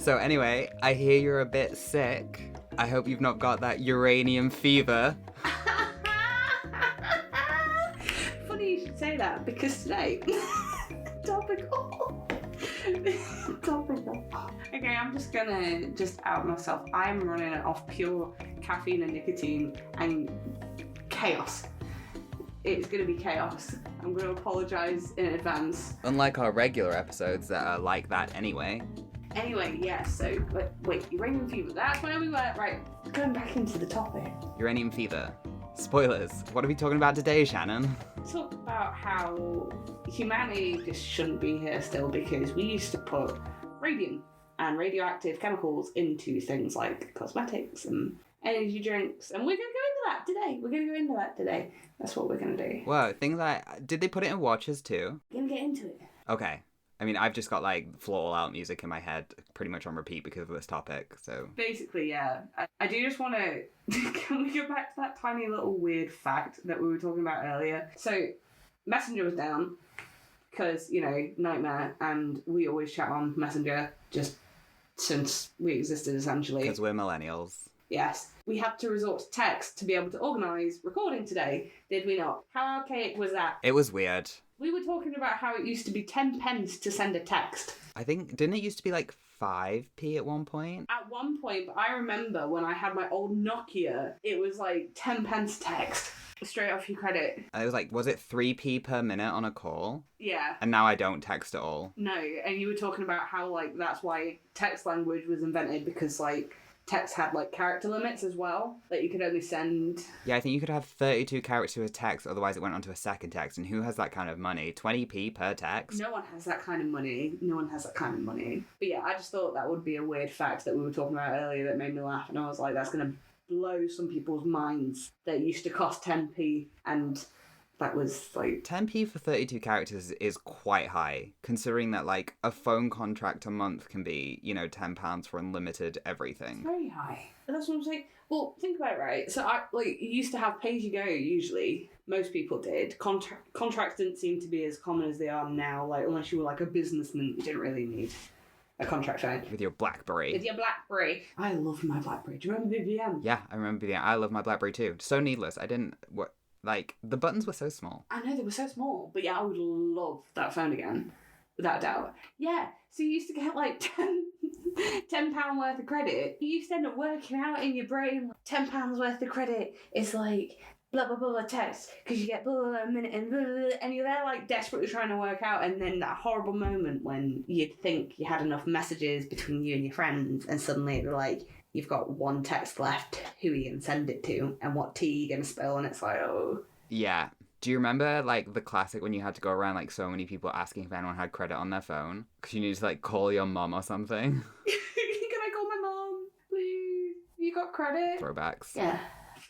So anyway, I hear you're a bit sick. I hope you've not got that uranium fever. Funny you should say that, because today... Topical. Okay, I'm just gonna out myself. I'm running off pure caffeine and nicotine and chaos. It's gonna be chaos. I'm gonna apologise in advance. Unlike our regular episodes that are like that anyway. Anyway, yeah, so, wait, uranium fever, that's where we were. Right, going back into the topic. Uranium fever. Spoilers. What are we talking about today, Shannon? Talk about how humanity just shouldn't be here still, because we used to put radium and radioactive chemicals into things like cosmetics and energy drinks, and we're going to go into that today. That's what we're going to do. Whoa, things like... Did they put it in watches too? We're going to get into it. Okay. I mean, I've just got, like, Floor All Out music in my head pretty much on repeat because of this topic, so... Basically, yeah. I do just want to... Can we go back to that tiny little weird fact that we were talking about earlier? So, Messenger was down because, nightmare, and we always chat on Messenger just since we existed, essentially. Because we're millennials. Yes. We had to resort to text to be able to organise recording today, did we not? How archaic was that? It was weird. We were talking about how it used to be 10 pence to send a text. I think, didn't it used to be like 5p at one point? At one point, but I remember when I had my old Nokia, it was like 10 pence text. Straight off your credit. And it was like, was it 3p per minute on a call? Yeah. And now I don't text at all. No, and you were talking about how, like, that's why text language was invented, because, like, text had, like, character limits as well, that you could only send... Yeah, I think you could have 32 characters to a text, otherwise it went on to a second text, and who has that kind of money? 20p per text? No one has that kind of money. But yeah, I just thought that would be a weird fact that we were talking about earlier that made me laugh, and I was like, that's going to blow some people's minds that it used to cost 10p, and... That was like... 10p for 32 characters is quite high, considering that, like, a phone contract a month can be, £10 for unlimited everything. It's very high. That's what I'm saying. Well, think about it, right? So, you used to have pay-as-you-go, usually. Most people did. Contracts didn't seem to be as common as they are now, like, unless you were, like, a businessman, you didn't really need a contract phone. With your BlackBerry. I love my BlackBerry. Do you remember BBM? Yeah, I remember BBM. I love my BlackBerry too. So needless. The buttons were so small. I know, they were so small. But yeah, I would love that phone again. Without a doubt. Yeah, so you used to get like £10 worth of credit. You used to end up working out in your brain, £10 worth of credit is like blah, blah, blah, blah text. Because you get blah, blah, blah, a minute and blah, blah, blah, and you're there like desperately trying to work out. And then that horrible moment when you'd think you had enough messages between you and your friends. And suddenly it'd be like... You've got one text left, who are you going to send it to, and what T are you going to spell, and it's like, oh. Yeah. Do you remember, like, the classic when you had to go around, like, so many people asking if anyone had credit on their phone? Because you needed to, like, call your mum or something? Can I call my mum, please? You got credit? Throwbacks. Yeah,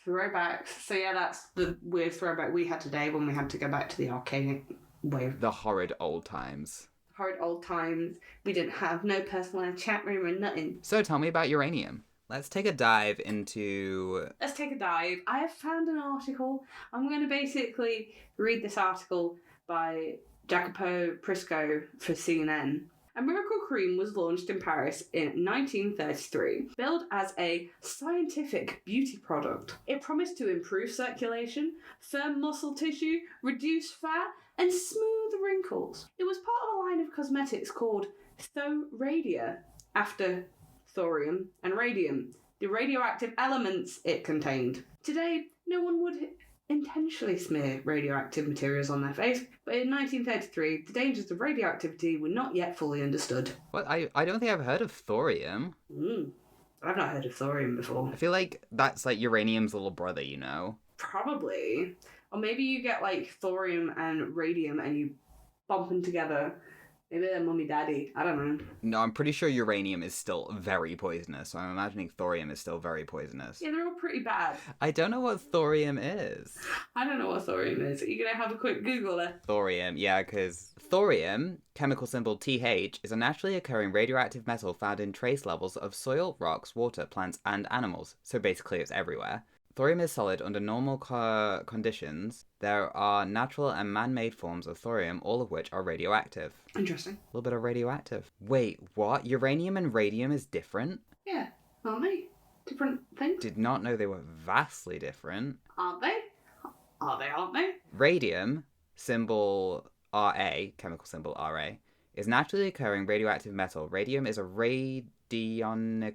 throwbacks. So yeah, that's the weird throwback we had today when we had to go back to the archaic way of... The horrid old times. Horrid old times. We didn't have no personalised chat room or nothing. So tell me about uranium. Let's take a dive into... I have found an article. I'm going to basically read this article by Jacopo Prisco for CNN. A miracle cream was launched in Paris in 1933, billed as a scientific beauty product. It promised to improve circulation, firm muscle tissue, reduce fat, and smooth wrinkles. It was part of a line of cosmetics called Thoradia, after thorium and radium, the radioactive elements it contained. Today, no one would intentionally smear radioactive materials on their face, but in 1933, the dangers of radioactivity were not yet fully understood. What? I don't think I've heard of thorium. I've not heard of thorium before. I feel like that's like uranium's little brother, Probably. Or maybe you get like thorium and radium and you bump them together. Maybe they're mummy daddy. I don't know. No, I'm pretty sure uranium is still very poisonous, so I'm imagining thorium is still very poisonous. Yeah, they're all pretty bad. I don't know what thorium is. I don't know what thorium is. Are you going to have a quick Google there? Thorium, yeah, because thorium, chemical symbol TH, is a naturally occurring radioactive metal found in trace levels of soil, rocks, water, plants, and animals. So basically it's everywhere. Thorium is solid under normal conditions. There are natural and man-made forms of thorium, all of which are radioactive. Interesting. A little bit of radioactive. Wait, what? Uranium and radium is different? Yeah, aren't they? Different things? Did not know they were vastly different. Aren't they? Aren't they? Radium, symbol Ra, chemical symbol Ra, is naturally occurring radioactive metal. Radium is a radionuclide,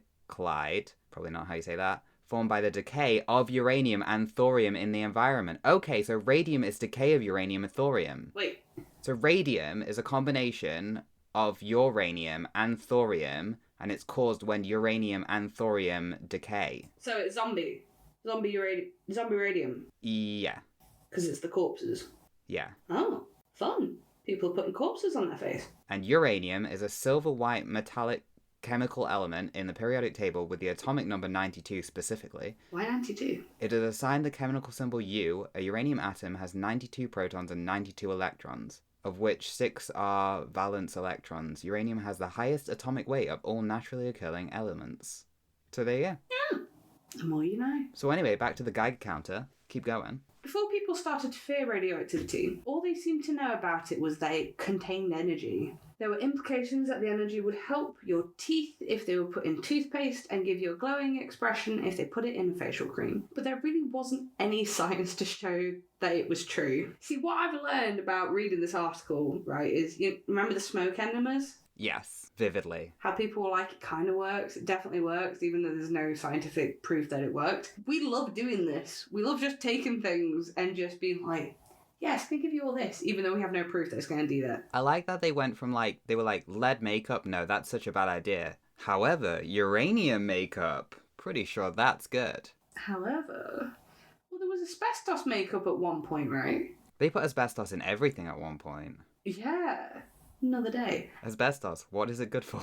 probably not how you say that, formed by the decay of uranium and thorium in the environment. Okay, so radium is decay of uranium and thorium. Wait. So radium is a combination of uranium and thorium, and it's caused when uranium and thorium decay. So it's zombie radium. Yeah. Because it's the corpses. Yeah. Oh, fun. People are putting corpses on their face. And uranium is a silver-white metallic chemical element in the periodic table with the atomic number 92 specifically. Why 92? It is assigned the chemical symbol U. A uranium atom has 92 protons and 92 electrons, of which 6 are valence electrons. Uranium has the highest atomic weight of all naturally occurring elements. So there you go. Yeah. The more you know. So anyway, back to the Geiger counter. Keep going. Before people started to fear radioactivity, all they seemed to know about it was that it contained energy. There were implications that the energy would help your teeth if they were put in toothpaste and give you a glowing expression if they put it in facial cream. But there really wasn't any science to show that it was true. See, what I've learned about reading this article, right, is, you remember the smoke enemas? Yes, vividly. How people were like, it kind of works, it definitely works, even though there's no scientific proof that it worked. We love doing this. We love just taking things and just being like, yeah, it's going to give you all this, even though we have no proof that it's going to do that. I like that they went from they were like, lead makeup, no, that's such a bad idea. However, uranium makeup, pretty sure that's good. However, well, there was asbestos makeup at one point, right? They put asbestos in everything at one point. Yeah. Another day. Asbestos, what is it good for?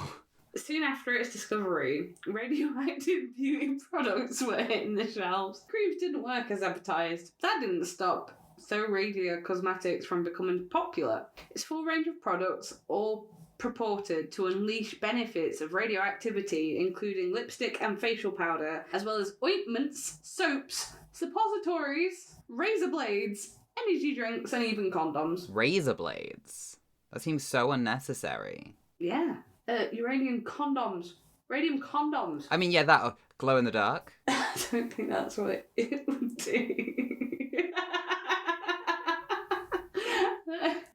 Soon after its discovery, radioactive beauty products were hitting the shelves. Creams didn't work as advertised. That didn't stop Thoradia Cosmetics from becoming popular. Its full range of products all purported to unleash benefits of radioactivity, including lipstick and facial powder, as well as ointments, soaps, suppositories, razor blades, energy drinks, and even condoms. Razor blades? That seems so unnecessary. Yeah. Uranium condoms. Radium condoms. I mean, yeah, that glow in the dark. I don't think that's what it would do.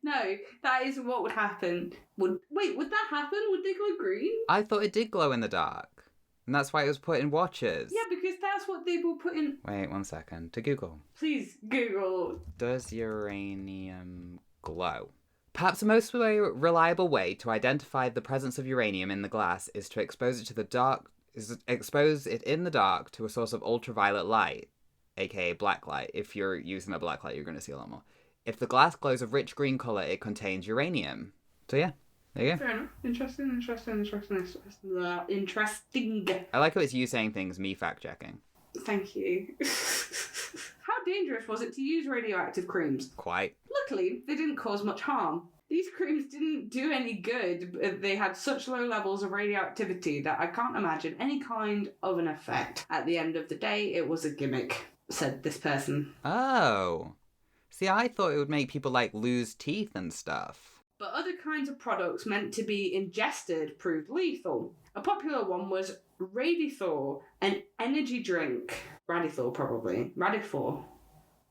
No, that isn't what would happen. Would that happen? Would they go green? I thought it did glow in the dark. And that's why it was put in watches. Yeah, because that's what they will put in... Wait 1 second. To Google. Please, Google. Does uranium glow? Perhaps the most reliable way to identify the presence of uranium in the glass is to expose it in the dark to a source of ultraviolet light, aka black light. If you're using a black light, you're going to see a lot more. If the glass glows a rich green colour, it contains uranium. So yeah, there you go. Fair enough. Interesting. I like how it's you saying things, me fact-checking. Thank you. How dangerous was it to use radioactive creams? Quite. Luckily, they didn't cause much harm. These creams didn't do any good. They had such low levels of radioactivity that I can't imagine any kind of an effect. At the end of the day, it was a gimmick, said this person. Oh. See, I thought it would make people, lose teeth and stuff. But other kinds of products meant to be ingested proved lethal. A popular one was Radithor, an energy drink. Radithor, probably. Radithor.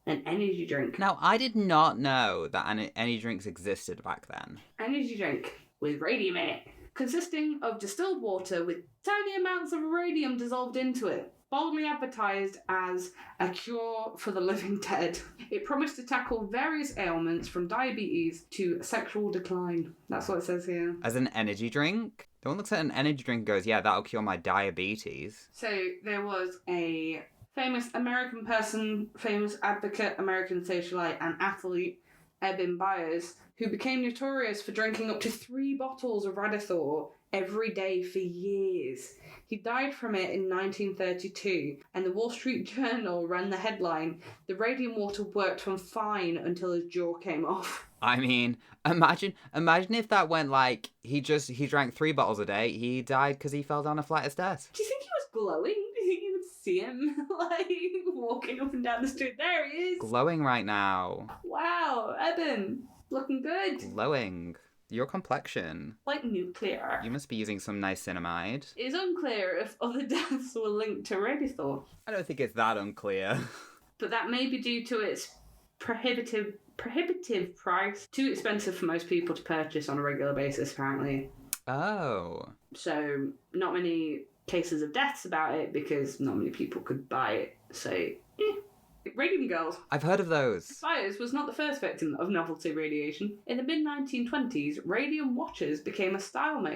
An energy drink. Now, I did not know that energy drinks existed back then. Energy drink with radium in it, consisting of distilled water with tiny amounts of radium dissolved into it, boldly advertised as a cure for the living dead. It promised to tackle various ailments from diabetes to sexual decline. That's what it says here. As an energy drink? No one looks at an energy drink and goes, yeah, that'll cure my diabetes. So there was a famous American person, famous advocate, American socialite and athlete, Eben Byers, who became notorious for drinking up to 3 bottles of Radithor every day for years. He died from it in 1932, and the Wall Street Journal ran the headline, "The radium water worked fine until his jaw came off." I mean, imagine if that went he drank 3 bottles a day, he died because he fell down a flight of stairs. Do you think he was glowing? Do you think he was see him, like, walking up and down the street. There he is. Glowing right now. Wow, Eben, looking good. Glowing. Your complexion. Like nuclear. You must be using some niacinamide. It's unclear if other deaths were linked to Radithor. I don't think it's that unclear. But that may be due to its prohibitive price. Too expensive for most people to purchase on a regular basis, apparently. Oh. So, not many cases of deaths about it because not many people could buy it. So, Radium girls. I've heard of those. Spires was not the first victim of novelty radiation. In the mid-1920s, radium watches became a style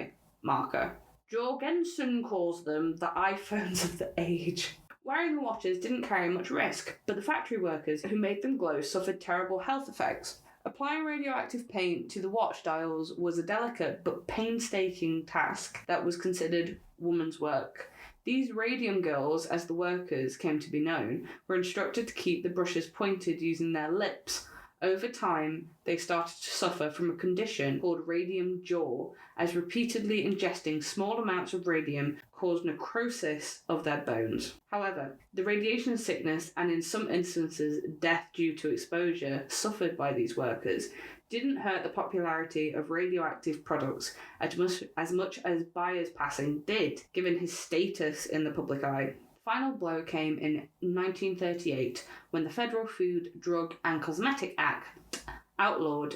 marker. Jorgensen calls them the iPhones of the age. Wearing the watches didn't carry much risk, but the factory workers who made them glow suffered terrible health effects. Applying radioactive paint to the watch dials was a delicate but painstaking task that was considered woman's work. These radium girls, as the workers came to be known, were instructed to keep the brushes pointed using their lips. Over time, they started to suffer from a condition called radium jaw, as repeatedly ingesting small amounts of radium caused necrosis of their bones. However, the radiation sickness and in some instances death due to exposure suffered by these workers didn't hurt the popularity of radioactive products as much as Bayer's passing did, given his status in the public eye. Final blow came in 1938 when the Federal Food, Drug and Cosmetic Act outlawed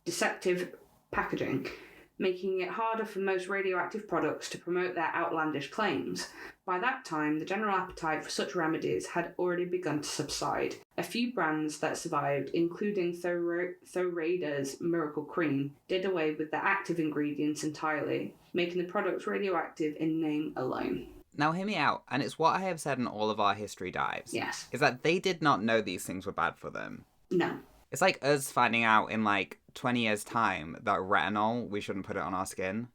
deceptive packaging, making it harder for most radioactive products to promote their outlandish claims. By that time, the general appetite for such remedies had already begun to subside. A few brands that survived, including Thorada's Miracle Cream, did away with the active ingredients entirely, making the products radioactive in name alone. Now hear me out, and it's what I have said in all of our history dives. Yes. Is that they did not know these things were bad for them. No. It's like us finding out in like 20 years' time that retinol, we shouldn't put it on our skin.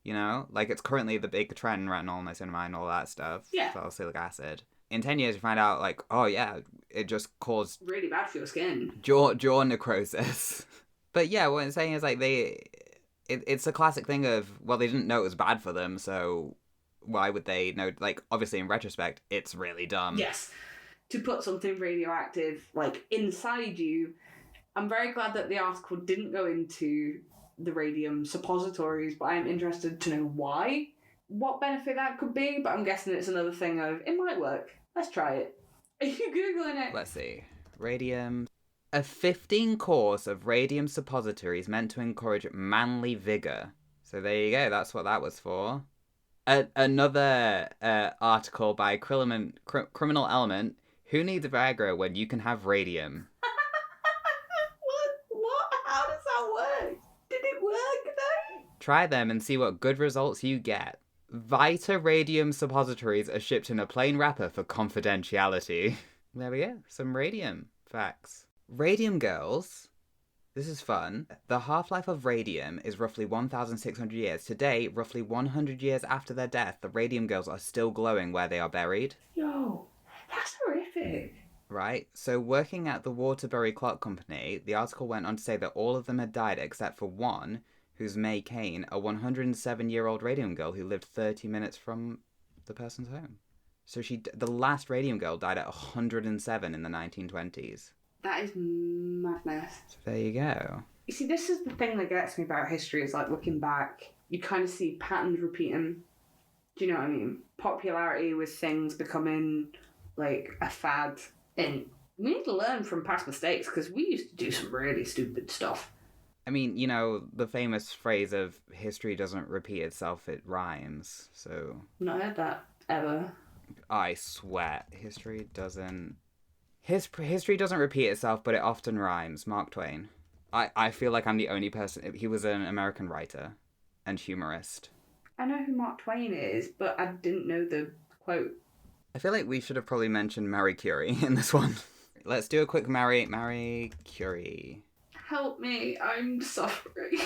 You know? Like it's currently the big trend, retinol, niacinamide, all that stuff. Yeah. Salicylic acid. In 10 years, you find out like, oh yeah, it just caused Really bad for your skin. jaw necrosis. But yeah, what I'm saying is like it's a classic thing of, well, they didn't know it was bad for them, so why would they know? Like, obviously, in retrospect, it's really dumb. Yes. To put something radioactive, like, inside you. I'm very glad that the article didn't go into the radium suppositories, but I'm interested to know why. What benefit that could be, but I'm guessing it's another thing of, it might work. Let's try it. Are you Googling it? Let's see. Radium. A 15 course of radium suppositories meant to encourage manly vigour. So there you go, that's what that was for. Another article by Criminal Element. Who needs Viagra when you can have radium? What? How does that work? Did it work though? Try them and see what good results you get. Vita radium suppositories are shipped in a plain wrapper for confidentiality. There we go. Some radium facts. Radium girls. This is fun. The half-life of radium is roughly 1,600 years. Today, roughly 100 years after their death, the radium girls are still glowing where they are buried. Yo, that's horrific. Right? So working at the Waterbury Clock Company, the article went on to say that all of them had died except for one, who's May Kane, a 107-year-old radium girl who lived 30 minutes from the person's home. So the last radium girl died at 107 in the 1920s. That is madness. So there you go. You see, this is the thing that gets me about history, is like looking back, you kind of see patterns repeating. Do you know what I mean? Popularity with things becoming like a fad. And we need to learn from past mistakes because we used to do some really stupid stuff. I mean, you know, the famous phrase of history doesn't repeat itself, it rhymes. So Not heard that ever. I swear, history doesn't repeat itself, but it often rhymes. Mark Twain. I feel like I'm the only person. He was an American writer and humorist. I know who Mark Twain is, but I didn't know the quote. I feel like we should have probably mentioned Marie Curie in this one. Let's do a quick Marie Curie. Help me, I'm suffering.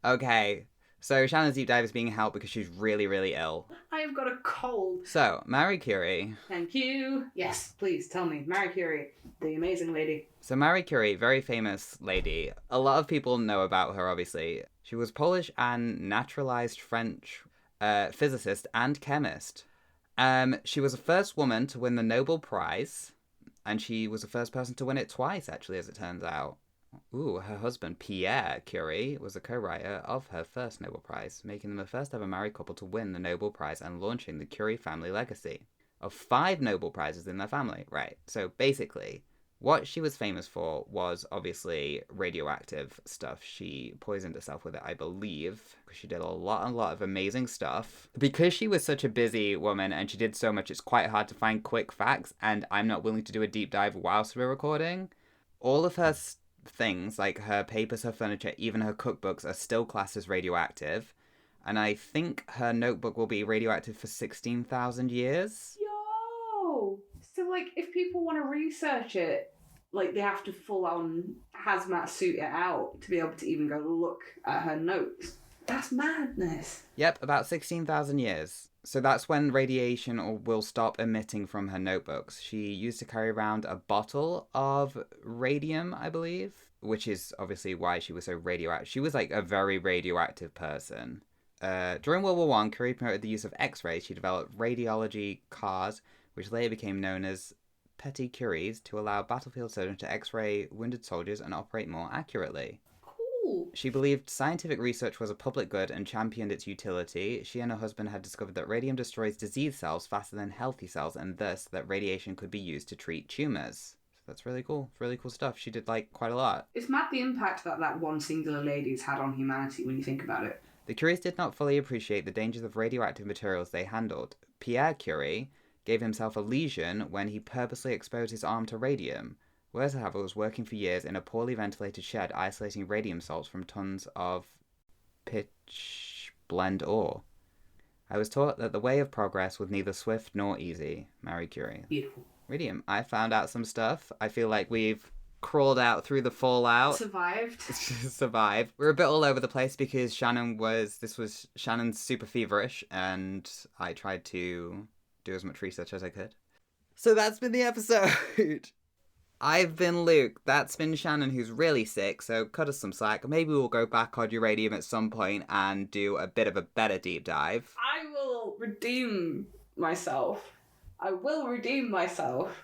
Okay, so Shannon's deep dive is being helped because she's really, really ill. I have got a cold. So, Marie Curie. Thank you. Yes, please tell me. Marie Curie, the amazing lady. So Marie Curie, very famous lady. A lot of people know about her, obviously. She was Polish and naturalized French physicist and chemist. She was the first woman to win the Nobel Prize, and she was the first person to win it twice, actually, as it turns out. Ooh, her husband, Pierre Curie, was a co-writer of her first Nobel Prize, making them the first ever married couple to win the Nobel Prize and launching the Curie family legacy of 5 Nobel Prizes in their family. Right, so basically, what she was famous for was obviously radioactive stuff. She poisoned herself with it, I believe, because she did a lot of amazing stuff. Because she was such a busy woman and she did so much, it's quite hard to find quick facts, and I'm not willing to do a deep dive whilst we're recording. All of her things, like her papers, her furniture, even her cookbooks, are still classed as radioactive. And I think her notebook will be radioactive for 16,000 years. Yo! So, like, if people want to research it, like, they have to full on hazmat suit it out to be able to even go look at her notes. That's madness. Yep, about 16,000 years. So that's when radiation will stop emitting from her notebooks. She used to carry around a bottle of radium, I believe, which is obviously why she was so radioactive. She was like a very radioactive person. During World War I, Curie promoted the use of X-rays. She developed radiology cars, which later became known as Petit Curies, to allow battlefield surgeons to X-ray wounded soldiers and operate more accurately. She believed scientific research was a public good and championed its utility. She and her husband had discovered that radium destroys disease cells faster than healthy cells, and thus that radiation could be used to treat tumours. So that's really cool. Really cool stuff. She did, like, quite a lot. It's mad the impact that one singular lady's had on humanity when you think about it. The Curies did not fully appreciate the dangers of radioactive materials they handled. Pierre Curie gave himself a lesion when he purposely exposed his arm to radium. Wurzelhaver was working for years in a poorly ventilated shed isolating radium salts from tons of pitch blende ore. I was taught that the way of progress was neither swift nor easy. Marie Curie. Beautiful. Radium. I found out some stuff. I feel like we've crawled out through the fallout. Survived. We're a bit all over the place because Shannon's super feverish, and I tried to do as much research as I could. So that's been the episode. I've been Luke. That's been Shannon, who's really sick, so cut us some slack. Maybe we'll go back on uranium at some point and do a bit of a better deep dive. I will redeem myself.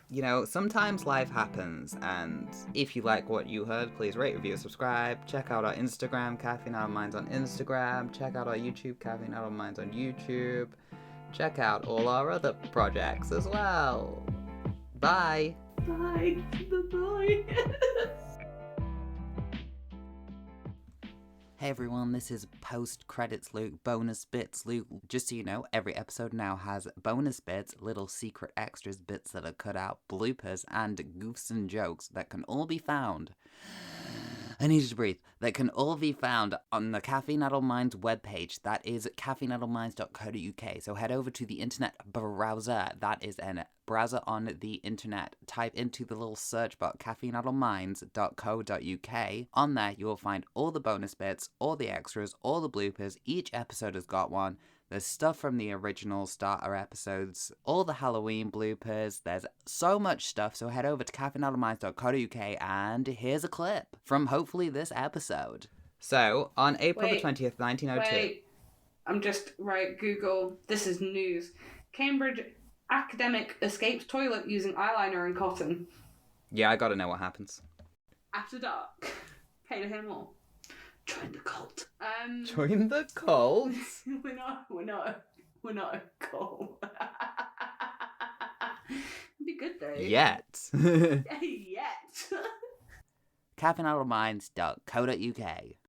You know, sometimes life happens, and if you like what you heard, please rate, review, subscribe. Check out our Instagram, Caffeine Out of Minds on Instagram. Check out our YouTube, Caffeine Out of Minds on YouTube. Check out all our other projects as well. Bye. Bye. Bye. Hey everyone, this is post-credits Luke, bonus bits Luke. Just so you know, every episode now has bonus bits, little secret extras, bits that are cut out, bloopers, and goofs and jokes that can all be found. I need you to breathe. That can all be found on the Caffeine Addled Minds webpage. That is caffeineaddledminds.co.uk. So head over to the internet browser. That is a browser on the internet. Type into the little search bar caffeineaddledminds.co.uk. On there, you will find all the bonus bits, all the extras, all the bloopers. Each episode has got one. There's stuff from the original starter episodes, all the Halloween bloopers. There's so much stuff, so head over to caffeineaddledminds.co.uk and here's a clip from hopefully this episode. So, on April the 20th, 1902... Wait, I'm just, Google, this is news. Cambridge academic escapes toilet using eyeliner and cotton. Yeah, I gotta know what happens. After dark. Pay to hear more. Join the cult. Join the cult? We're not a cult. It'd be good though. Yet. Yet. caffeineaddledminds.co.uk